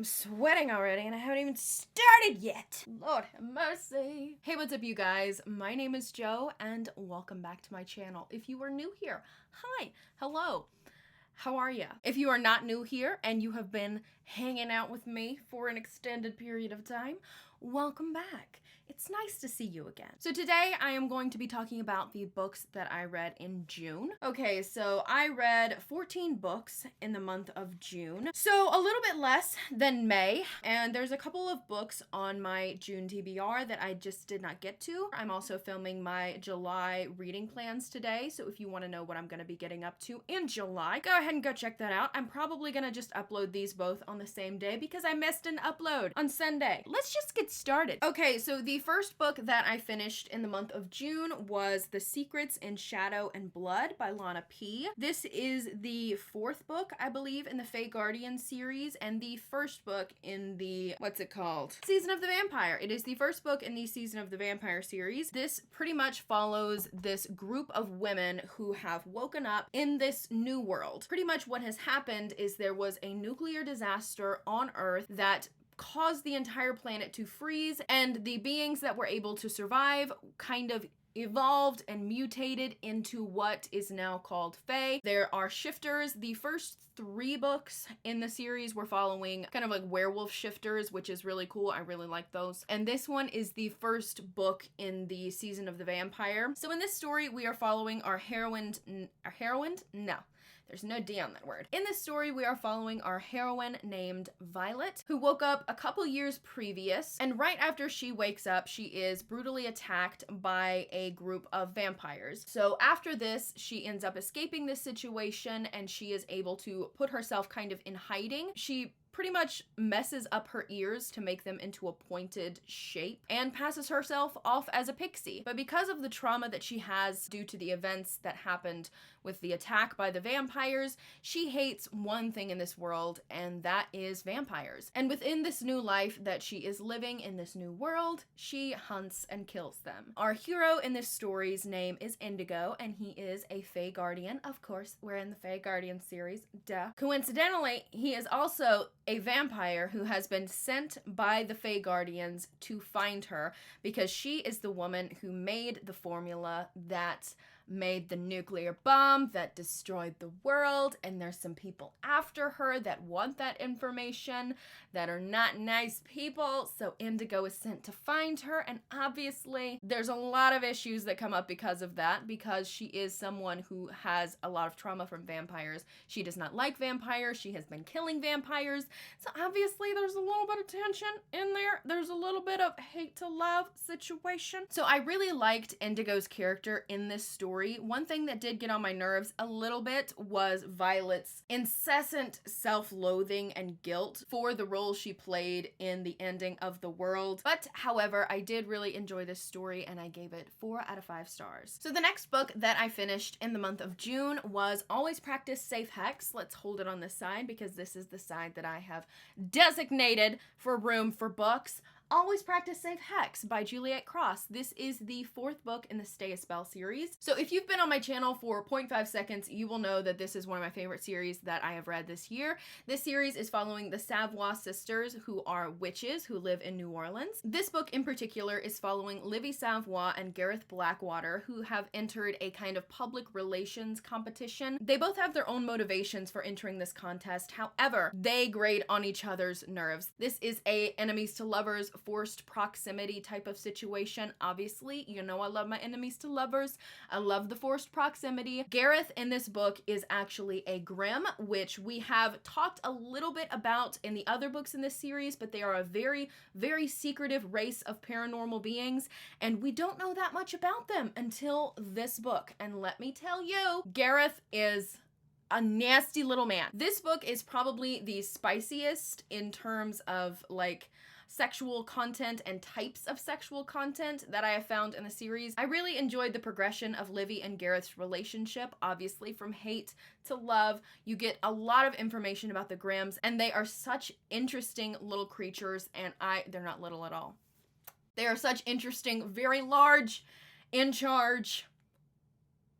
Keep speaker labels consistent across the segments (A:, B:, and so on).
A: I'm sweating already and I haven't even started yet. Lord have mercy. Hey, what's up you guys? My name is Joe and welcome back to my channel. If you are new here, hi, hello. How are ya? If you are not new here and you have been hanging out with me for an extended period of time, welcome back. It's nice to see you again. So today I am going to be talking about the books that I read in June. Okay, so I read 14 books in the month of June. So a little bit less than May, and there's a couple of books on my June TBR that I just did not get to. I'm also filming my July reading plans today, so if you want to know what I'm going to be getting up to in July, go ahead and go check that out. I'm probably going to just upload these both on the same day because I missed an upload on Sunday. Let's just get started. Okay, so the first book that I finished in the month of June was The Secrets in Shadow and Blood by Lana P. This is the fourth book, I believe, in the Fae Guardian series and the first book in the, what's it called? Season of the Vampire. It is the first book in the Season of the Vampire series. This pretty much follows this group of women who have woken up in this new world. Pretty much what has happened is there was a nuclear disaster on Earth that caused the entire planet to freeze, and the beings that were able to survive kind of evolved and mutated into what is now called Fae. There are shifters. The first 3 books in the series were following kind of like werewolf shifters, which is really cool. I really like those. And this one is the first book in the Season of the Vampire. So in this story, we are following our heroine. No. There's no D on that word. In this story, we are following our heroine named Violet, who woke up a couple years previous, and right after she wakes up, she is brutally attacked by a group of vampires. So after this, she ends up escaping this situation, and she is able to put herself kind of in hiding. She pretty much messes up her ears to make them into a pointed shape and passes herself off as a pixie. But because of the trauma that she has due to the events that happened with the attack by the vampires, she hates one thing in this world, and that is vampires. And within this new life that she is living in this new world, she hunts and kills them. Our hero in this story's name is Indigo, and he is a Fae Guardian. Of course, we're in the Fae Guardian series, duh. Coincidentally, he is also a vampire who has been sent by the Fae Guardians to find her because she is the woman who made the formula that made the nuclear bomb that destroyed the world, and there's some people after her that want that information that are not nice people, so Indigo is sent to find her, and obviously there's a lot of issues that come up because of that, because she is someone who has a lot of trauma from vampires. She does not like vampires, she has been killing vampires, so obviously there's a little bit of tension in there. There's a little bit of hate to love situation. So I really liked Indigo's character in this story. One thing that did get on my nerves a little bit was Violet's incessant self-loathing and guilt for the role she played in the ending of the world. But however, I did really enjoy this story and I gave it 4 out of 5 stars. So the next book that I finished in the month of June was Always Practice Safe Hex. Let's hold it on this side because this is the side that I have designated for room for books. Always Practice Safe Hex by Juliet Cross. This is the 4th book in the Stay a Spell series. So if you've been on my channel for 0.5 seconds, you will know that this is one of my favorite series that I have read this year. This series is following the Savoy sisters, who are witches who live in New Orleans. This book in particular is following Livy Savoy and Gareth Blackwater, who have entered a kind of public relations competition. They both have their own motivations for entering this contest. However, they grate on each other's nerves. This is a enemies to lovers, forced proximity type of situation. Obviously, you know I love my enemies to lovers. I love the forced proximity. Gareth in this book is actually a Grimm, which we have talked a little bit about in the other books in this series, but they are a very, very secretive race of paranormal beings, and we don't know that much about them until this book. And let me tell you, Gareth is a nasty little man. This book is probably the spiciest in terms of like sexual content and types of sexual content that I have found in the series. I really enjoyed the progression of Livy and Gareth's relationship. Obviously, from hate to love, you get a lot of information about the Grimms, and they are such interesting little creatures, and they're not little at all. They are such interesting, very large, in charge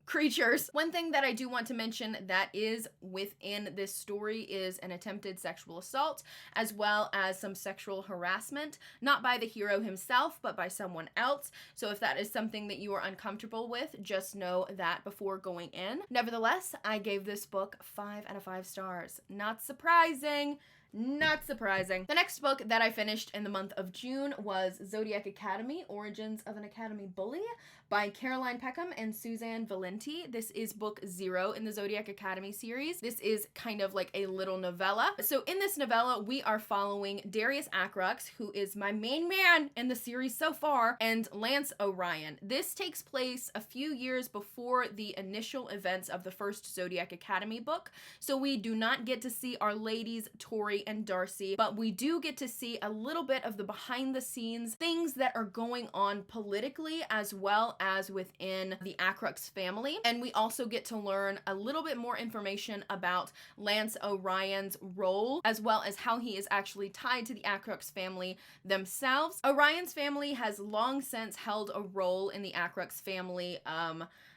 A: creatures. One thing that I do want to mention that is within this story is an attempted sexual assault, as well as some sexual harassment, not by the hero himself, but by someone else. So if that is something that you are uncomfortable with, just know that before going in. Nevertheless, I gave this book 5 out of 5 stars. Not surprising. Not surprising. The next book that I finished in the month of June was Zodiac Academy, Origins of an Academy Bully by Caroline Peckham and Suzanne Valenti. This is book 0 in the Zodiac Academy series. This is kind of like a little novella. So in this novella, we are following Darius Acrux, who is my main man in the series so far, and Lance Orion. This takes place a few years before the initial events of the first Zodiac Academy book. So we do not get to see our ladies, Tori and Darcy, but we do get to see a little bit of the behind the scenes things that are going on politically as well as within the Acrux family. And we also get to learn a little bit more information about Lance Orion's role, as well as how he is actually tied to the Acrux family themselves. Orion's family has long since held a role in the Acrux family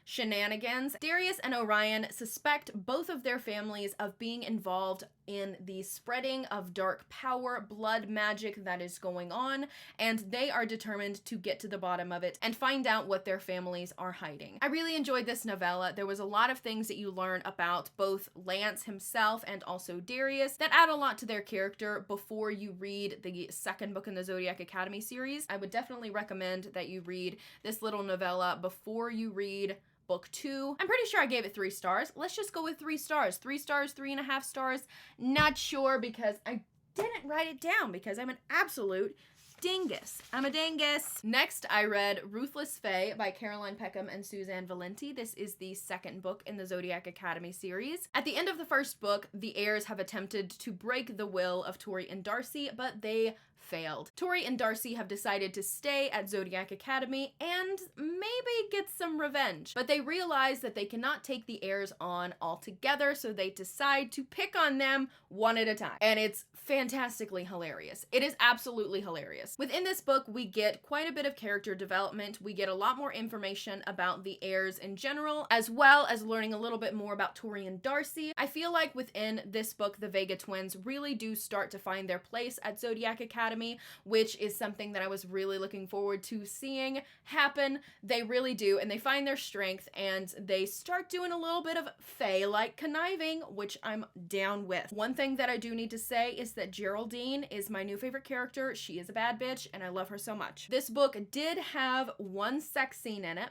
A: shenanigans. Darius and Orion suspect both of their families of being involved in the spreading of dark power, blood magic that is going on, and they are determined to get to the bottom of it and find out what their families are hiding. I really enjoyed this novella. There was a lot of things that you learn about both Lance himself and also Darius that add a lot to their character before you read the second book in the Zodiac Academy series. I would definitely recommend that you read this little novella before you read book 2. I'm pretty sure I gave it 3 stars. Let's just go with 3 stars. 3 stars, 3.5 stars. Not sure because I didn't write it down because I'm an absolute dingus. I'm a dingus. Next, I read Ruthless Fae by Caroline Peckham and Suzanne Valenti. This is the second book in the Zodiac Academy series. At the end of the first book, the heirs have attempted to break the will of Tori and Darcy, but they failed. Tori and Darcy have decided to stay at Zodiac Academy and maybe get some revenge, but they realize that they cannot take the heirs on altogether, so they decide to pick on them one at a time. And it's fantastically hilarious. It is absolutely hilarious. Within this book, we get quite a bit of character development. We get a lot more information about the heirs in general, as well as learning a little bit more about Tori and Darcy. I feel like within this book, the Vega twins really do start to find their place at Zodiac Academy, which is something that I was really looking forward to seeing happen. They really do, and they find their strength, and they start doing a little bit of Fae-like conniving, which I'm down with. One thing that I do need to say is that Geraldine is my new favorite character. She is a bad bitch, and I love her so much. This book did have one sex scene in it.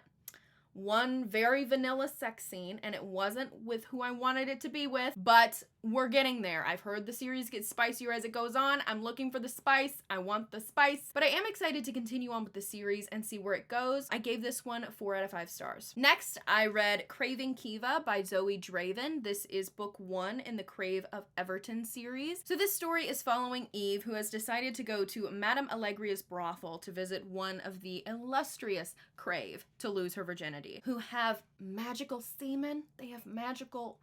A: One very vanilla sex scene, and it wasn't with who I wanted it to be with, but we're getting there. I've heard the series gets spicier as it goes on. I'm looking for the spice. I want the spice, but I am excited to continue on with the series and see where it goes. I gave this one 4 out of 5 stars. Next, I read Craving Kiva by Zoe Draven. This is book 1 in the Crave of Everton series. So this story is following Eve, who has decided to go to Madame Allegria's brothel to visit one of the illustrious Crave to lose her virginity, who have magical semen. They have magical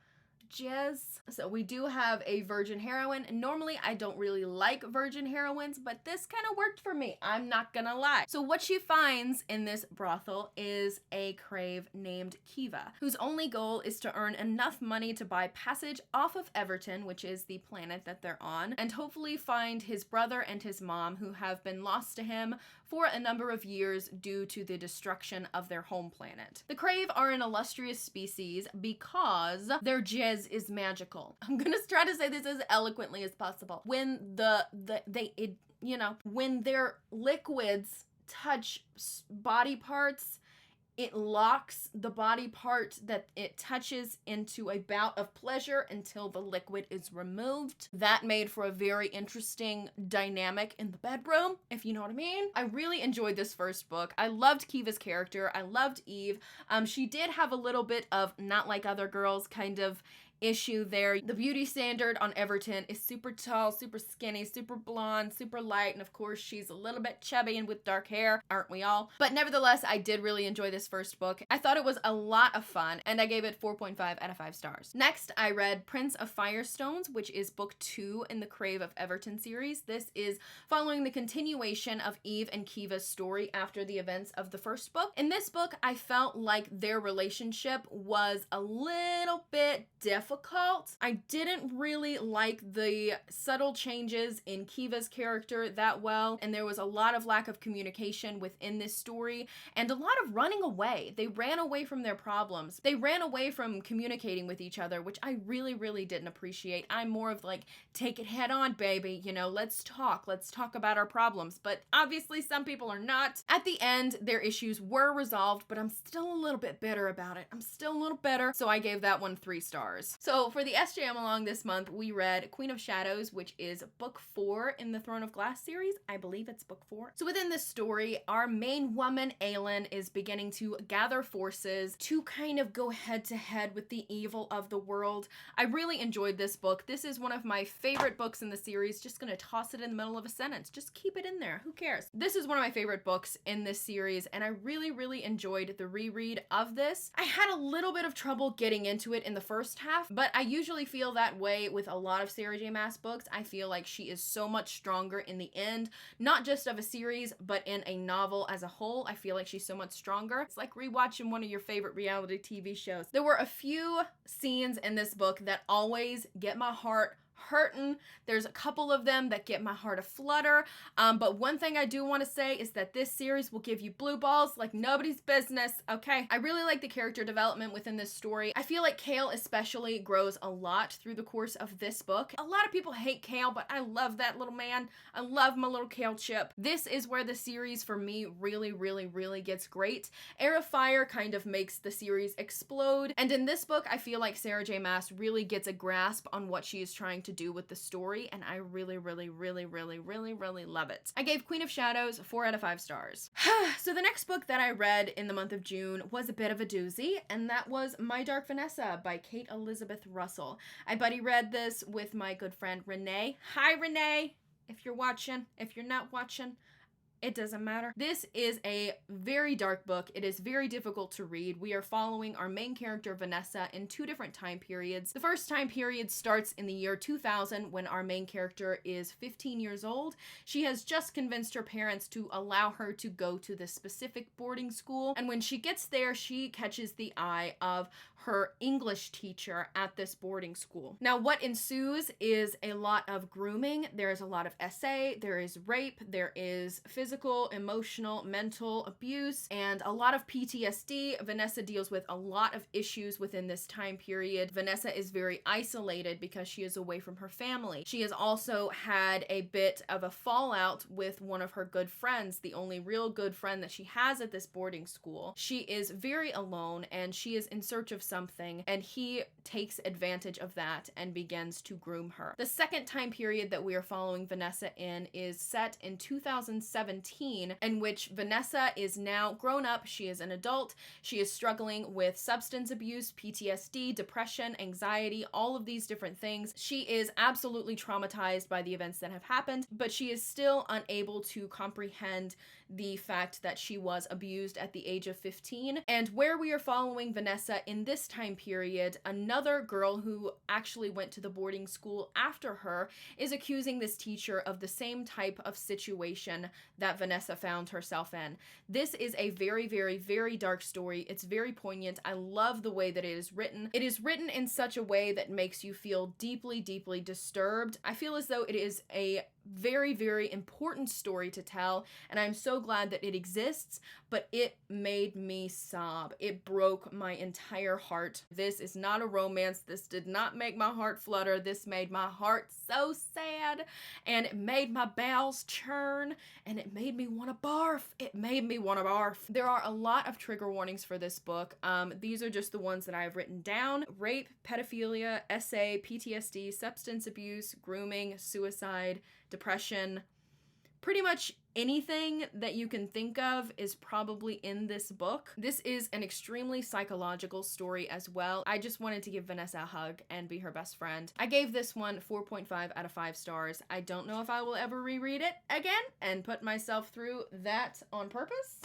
A: jizz. So we do have a virgin heroine. Normally I don't really like virgin heroines, but this kind of worked for me. I'm not gonna lie. So what she finds in this brothel is a Crave named Kiva, whose only goal is to earn enough money to buy passage off of Everton, which is the planet that they're on, and hopefully find his brother and his mom, who have been lost to him for a number of years due to the destruction of their home planet. The Crave are an illustrious species because their jizz is magical. I'm gonna try to say this as eloquently as possible. When when their liquids touch body parts, it locks the body part that it touches into a bout of pleasure until the liquid is removed. That made for a very interesting dynamic in the bedroom, if you know what I mean. I really enjoyed this first book. I loved Kiva's character. I loved Eve. She did have a little bit of not like other girls kind of issue there. The beauty standard on Everton is super tall, super skinny, super blonde, super light, and of course she's a little bit chubby and with dark hair, aren't we all? But nevertheless, I did really enjoy this first book. I thought it was a lot of fun, and I gave it 4.5 out of 5 stars. Next, I read Prince of Firestones, which is book 2 in the Crave of Everton series. This is following the continuation of Eve and Kiva's story after the events of the first book. In this book, I felt like their relationship was a little bit difficult. I didn't really like the subtle changes in Kiva's character that well, and there was a lot of lack of communication within this story and a lot of running away. They ran away from their problems. They ran away from communicating with each other, which I really, really didn't appreciate. I'm more of like, take it head on, baby. You know, let's talk about our problems. But obviously some people are not. At the end, their issues were resolved, but I'm still a little bit bitter about it. I'm still a little bitter, so I gave that one 3 stars. So for the SJM along this month, we read Queen of Shadows, which is book 4 in the Throne of Glass series. I believe it's book 4. So within this story, our main woman, Aelin, is beginning to gather forces to kind of go head to head with the evil of the world. I really enjoyed this book. This is one of my favorite books in the series. Just gonna toss it in the middle of a sentence. Just keep it in there. Who cares? This is one of my favorite books in this series, and I really, really enjoyed the reread of this. I had a little bit of trouble getting into it in the first half, but I usually feel that way with a lot of Sarah J. Maas books. I feel like she is so much stronger in the end, not just of a series, but in a novel as a whole. I feel like she's so much stronger. It's like rewatching one of your favorite reality TV shows. There were a few scenes in this book that always get my heart hurting. There's a couple of them that get my heart aflutter. But one thing I do want to say is that this series will give you blue balls like nobody's business, okay? I really like the character development within this story. I feel like Chaol especially grows a lot through the course of this book. A lot of people hate Chaol, but I love that little man. I love my little Chaol chip. This is where the series for me really, really, really gets great. Heir of Fire kind of makes the series explode. And in this book, I feel like Sarah J. Maas really gets a grasp on what she is trying to do with the story, and I really, really, really, really, really, really love it. I gave Queen of Shadows 4 out of 5 stars. So the next book that I read in the month of June was a bit of a doozy, and that was My Dark Vanessa by Kate Elizabeth Russell. I buddy read this with my good friend Renee. Hi Renee! If you're watching, if you're not watching, it doesn't matter. This is a very dark book. It is very difficult to read. We are following our main character, Vanessa, in 2 different time periods. The first time period starts in the year 2000 when our main character is 15 years old. She has just convinced her parents to allow her to go to this specific boarding school. And when she gets there, she catches the eye of her English teacher at this boarding school. Now, what ensues is a lot of grooming. There is a lot of SA, there is rape, there is physical, emotional, mental abuse, and a lot of PTSD. Vanessa deals with a lot of issues within this time period. Vanessa is very isolated because she is away from her family. She has also had a bit of a fallout with one of her good friends, the only real good friend that she has at this boarding school. She is very alone and she is in search of something, and he takes advantage of that and begins to groom her. The second time period that we are following Vanessa in is set in 2017, in which Vanessa is now grown up. She is an adult. She is struggling with substance abuse, PTSD, depression, anxiety, all of these different things. She is absolutely traumatized by the events that have happened, but she is still unable to comprehend the fact that she was abused at the age of 15. And where we are following Vanessa in this time period, another girl who actually went to the boarding school after her is accusing this teacher of the same type of situation that Vanessa found herself in. This is a very, very, very dark story. It's very poignant. I love the way that it is written. It is written in such a way that makes you feel deeply, deeply disturbed. I feel as though it is a very, very important story to tell, and I'm so glad that it exists, but it made me sob. It broke my entire heart. This is not a romance. This did not make my heart flutter. This made my heart so sad, and it made my bowels churn, and it made me want to barf. It made me want to barf. There are a lot of trigger warnings for this book. These are just the ones that I have written down. Rape, pedophilia, SA, PTSD, substance abuse, grooming, suicide, depression, pretty much anything that you can think of is probably in this book. This is an extremely psychological story as well. I just wanted to give Vanessa a hug and be her best friend. I gave this one 4.5 out of 5 stars. I don't know if I will ever reread it again and put myself through that on purpose.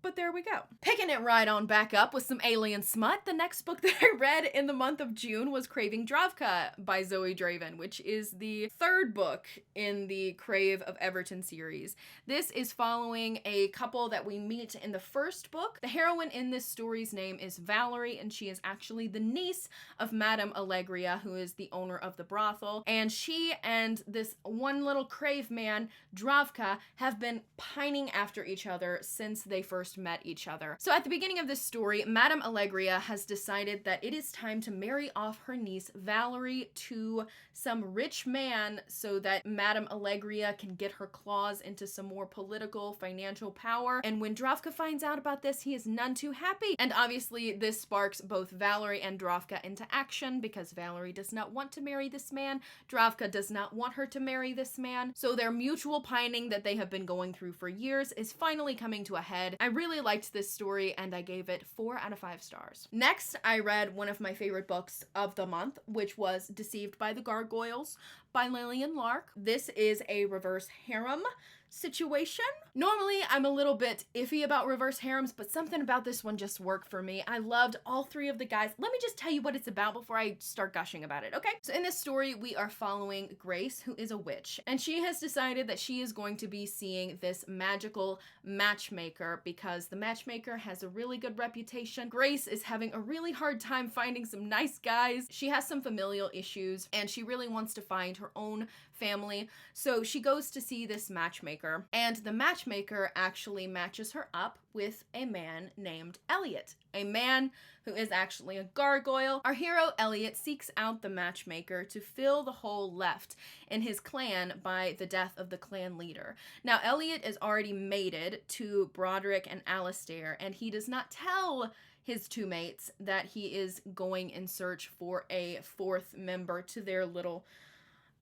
A: But there we go. Picking it right on back up with some alien smut, the next book that I read in the month of June was Craving Dravka by Zoe Draven, which is the third book in the Crave of Everton series. This is following a couple that we meet in the first book. The heroine in this story's name is Valerie, and she is actually the niece of Madame Allegria, who is the owner of the brothel. And she and this one little crave man, Dravka, have been pining after each other since they first met each other. So at the beginning of this story, Madame Allegria has decided that it is time to marry off her niece Valerie to some rich man so that Madame Allegria can get her claws into some more political, financial power. And when Dravka finds out about this, he is none too happy. And obviously this sparks both Valerie and Dravka into action because Valerie does not want to marry this man. Dravka does not want her to marry this man. So their mutual pining that they have been going through for years is finally coming to a head. I really liked this story and I gave it 4 out of 5 stars. Next, I read one of my favorite books of the month, which was Deceived by the Gargoyles by Lillian Lark. This is a reverse harem situation. Normally, I'm a little bit iffy about reverse harems, but something about this one just worked for me. I loved all 3 of the guys. Let me just tell you what it's about before I start gushing about it, okay? So in this story, we are following Grace, who is a witch, and she has decided that she is going to be seeing this magical matchmaker because the matchmaker has a really good reputation. Grace is having a really hard time finding some nice guys. She has some familial issues, and she really wants to find her own family. So she goes to see this matchmaker, and the matchmaker actually matches her up with a man named Elliot, a man who is actually a gargoyle. Our hero Elliot seeks out the matchmaker to fill the hole left in his clan by the death of the clan leader. Now Elliot is already mated to Broderick and Alistair, and he does not tell his 2 mates that he is going in search for a 4th member to their little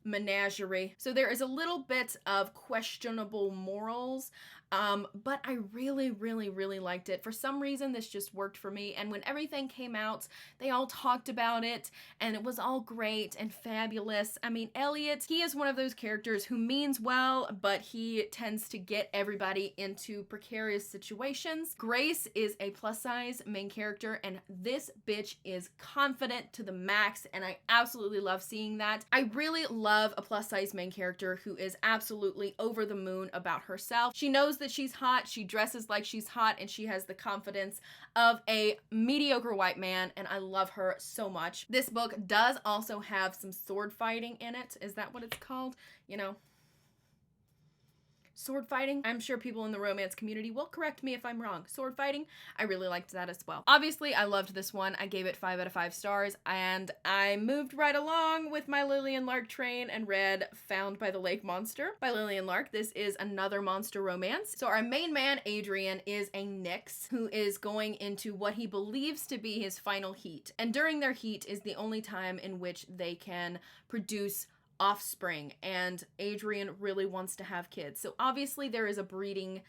A: menagerie. So there is a little bit of questionable morals, but I really, really, really liked it. For some reason, this just worked for me, and when everything came out, they all talked about it, and it was all great and fabulous. I mean, Elliot, he is one of those characters who means well, but he tends to get everybody into precarious situations. Grace is a plus-size main character, and this bitch is confident to the max, and I absolutely love seeing that. I really love a plus-size main character who is absolutely over the moon about herself. She knows that she's hot, she dresses like she's hot, and she has the confidence of a mediocre white man, and I love her so much. This book does also have some sword fighting in it. Is that what it's called? You know, sword fighting. I'm sure people in the romance community will correct me if I'm wrong. Sword fighting, I really liked that as well. Obviously, I loved this one. I gave it 5 out of 5 stars, and I moved right along with my Lillian Lark train and read Found by the Lake Monster by Lillian Lark. This is another monster romance. So our main man, Adrian, is a Nyx who is going into what he believes to be his final heat. And during their heat is the only time in which they can produce offspring, and Adrian really wants to have kids. So obviously there is a breeding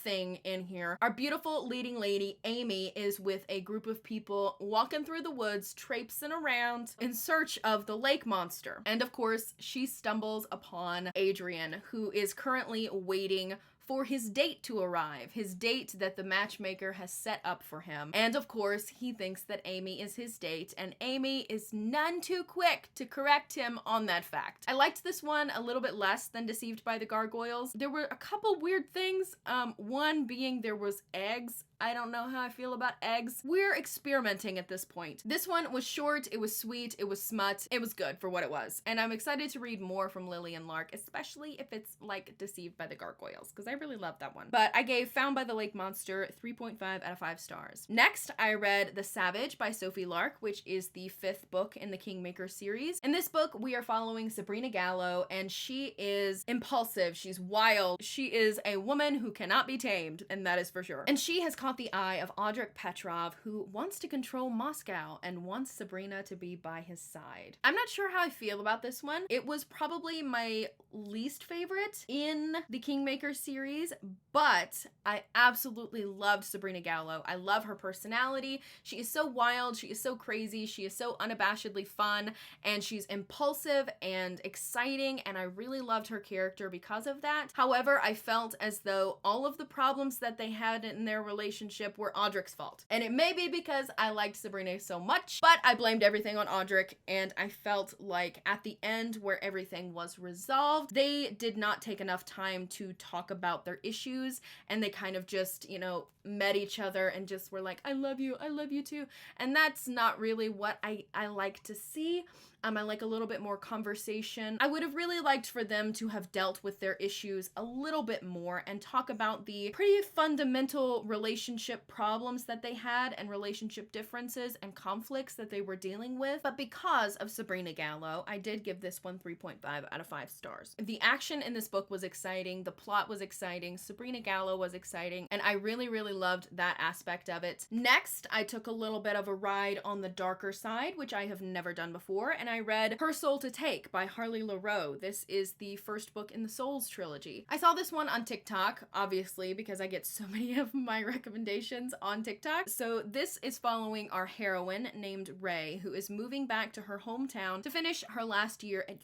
A: thing in here. Our beautiful leading lady, Amy, is with a group of people walking through the woods, traipsing around in search of the lake monster. And of course, she stumbles upon Adrian, who is currently waiting for his date to arrive, his date that the matchmaker has set up for him. And of course, he thinks that Amy is his date, and Amy is none too quick to correct him on that fact. I liked this one a little bit less than Deceived by the Gargoyles. There were a couple weird things, one being there was eggs. I don't know how I feel about eggs. We're experimenting at this point. This one was short, it was sweet, it was smut, it was good for what it was. And I'm excited to read more from Lillian Lark, especially if it's like Deceived by the Gargoyles, because I really love that one. But I gave Found by the Lake Monster 3.5 out of 5 stars. Next, I read The Savage by Sophie Lark, which is the 5th book in the Kingmaker series. In this book, we are following Sabrina Gallo, and she is impulsive, she's wild, she is a woman who cannot not be tamed, and that is for sure. And she has caught the eye of Audric Petrov, who wants to control Moscow and wants Sabrina to be by his side. I'm not sure how I feel about this one. It was probably my least favorite in the Kingmaker series, but I absolutely loved Sabrina Gallo. I love her personality. She is so wild, she is so crazy, she is so unabashedly fun, and she's impulsive and exciting, and I really loved her character because of that. However, I felt as though all of the problems that they had in their relationship were Audric's fault. And it may be because I liked Sabrina so much, but I blamed everything on Audric, and I felt like at the end where everything was resolved, they did not take enough time to talk about their issues, and they kind of just, you know, met each other and just were like, I love you too. And that's not really what I like to see. I like a little bit more conversation. I would have really liked for them to have dealt with their issues a little bit more and talk about the pretty fundamental relationship problems that they had and relationship differences and conflicts that they were dealing with. But because of Sabrina Gallo, I did give this one 3.5 out of 5 stars. The action in this book was exciting, the plot was exciting, Sabrina Gallo was exciting, and I really loved that aspect of it. Next, I took a little bit of a ride on the darker side, which I have never done before, and I read Her Soul to Take by Harley LaRoe. This is the first book in the Souls trilogy. I saw this one on TikTok, obviously, because I get so many of my recommendations on TikTok. So this is following our heroine named Ray, who is moving back to her hometown to finish her last year at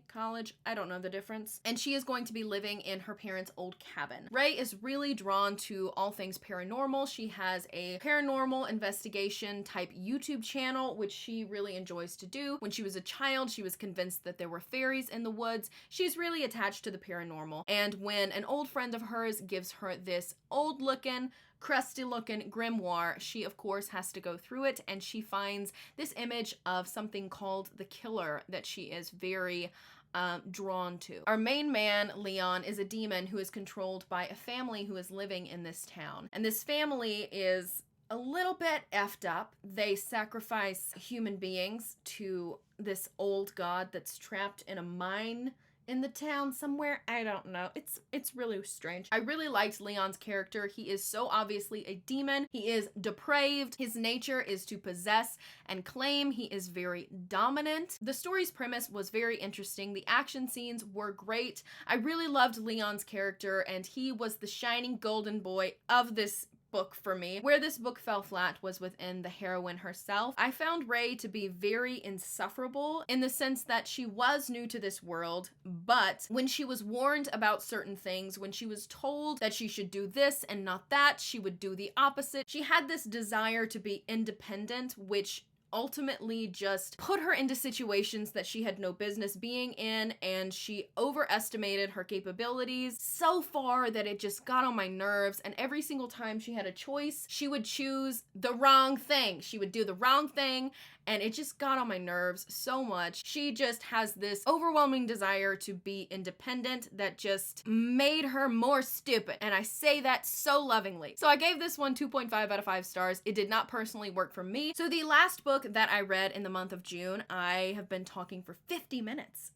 A: college, I don't know the difference. And she is going to be living in her parents' old cabin. Ray is really drawn to all things paranormal. She has a paranormal investigation type YouTube channel, which she really enjoys to do. When she was a child, she was convinced that there were fairies in the woods. She's really attached to the paranormal. And when an old friend of hers gives her this old looking, crusty looking grimoire, she of course has to go through it, and she finds this image of something called the Killer that she is very drawn to. Our main man, Leon, is a demon who is controlled by a family who is living in this town. And this family is a little bit effed up. They sacrifice human beings to this old god that's trapped in a mine in the town somewhere. I don't know. It's really strange. I really liked Leon's character. He is so obviously a demon. He is depraved. His nature is to possess and claim. He is very dominant. The story's premise was very interesting. The action scenes were great. I really loved Leon's character, and he was the shining golden boy of this book for me. Where this book fell flat was within the heroine herself. I found Ray to be very insufferable in the sense that she was new to this world, but when she was warned about certain things, when she was told that she should do this and not that, she would do the opposite. She had this desire to be independent, which ultimately just put her into situations that she had no business being in, and she overestimated her capabilities so far that it just got on my nerves. And every single time she had a choice, she would choose the wrong thing. She would do the wrong thing, and it just got on my nerves so much. She just has this overwhelming desire to be independent that just made her more stupid, and I say that so lovingly. So I gave this one 2.5 out of 5 stars. It did not personally work for me. So the last book that I read in the month of June, I have been talking for 50 minutes.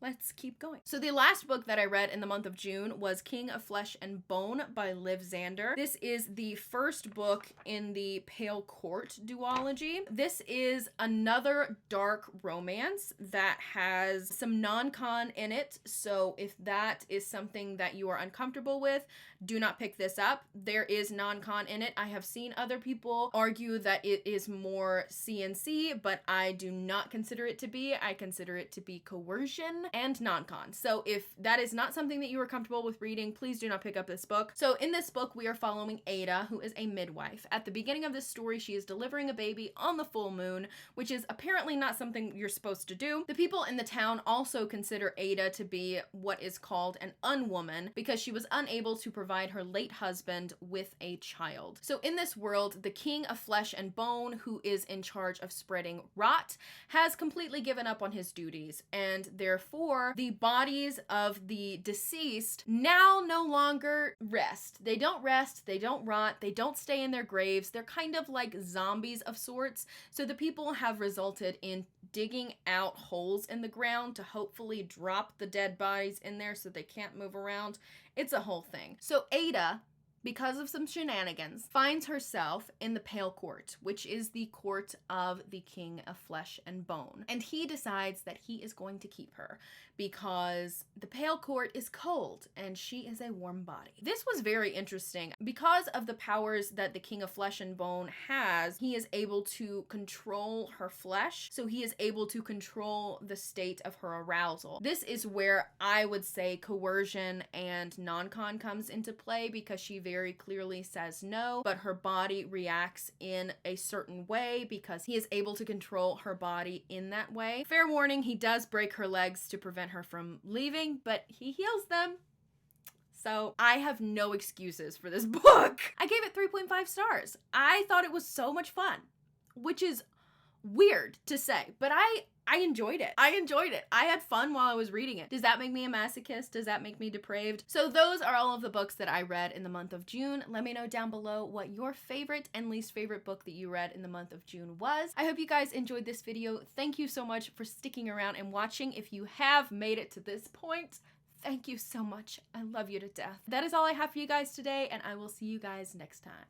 A: Let's keep going. So the last book that I read in the month of June was King of Flesh and Bone by Liv Zander. This is the first book in the Pale Court duology. This is another dark romance that has some non-con in it. So if that is something that you are uncomfortable with, do not pick this up. There is non-con in it. I have seen other people argue that it is more CNC, but I do not consider it to be. I consider it to be coercion and non-con. So if that is not something that you are comfortable with reading, please do not pick up this book. So in this book, we are following Ada, who is a midwife. At the beginning of this story, she is delivering a baby on the full moon, which is apparently not something you're supposed to do. The people in the town also consider Ada to be what is called an unwoman because she was unable to provide her late husband with a child. So in this world, the King of Flesh and Bone, who is in charge of spreading rot, has completely given up on his duties, and therefore the bodies of the deceased now no longer rest. They don't rest, they don't rot, they don't stay in their graves. They're kind of like zombies of sorts. So the people have resulted in digging out holes in the ground to hopefully drop the dead bodies in there so they can't move around. It's a whole thing. So Ada, because of some shenanigans, finds herself in the Pale Court, which is the court of the King of Flesh and Bone. And he decides that he is going to keep her because the Pale Court is cold and she is a warm body. This was very interesting. Because of the powers that the King of Flesh and Bone has, he is able to control her flesh, so he is able to control the state of her arousal. This is where I would say coercion and non-con comes into play, because she very clearly says no, but her body reacts in a certain way because he is able to control her body in that way. Fair warning, he does break her legs to prevent her from leaving, but he heals them. So I have no excuses for this book. I gave it 3.5 stars. I thought it was so much fun, which is weird to say, but I enjoyed it. I enjoyed it. I had fun while I was reading it. Does that make me a masochist? Does that make me depraved? So those are all of the books that I read in the month of June. Let me know down below what your favorite and least favorite book that you read in the month of June was. I hope you guys enjoyed this video. Thank you so much for sticking around and watching. If you have made it to this point, thank you so much. I love you to death. That is all I have for you guys today, and I will see you guys next time.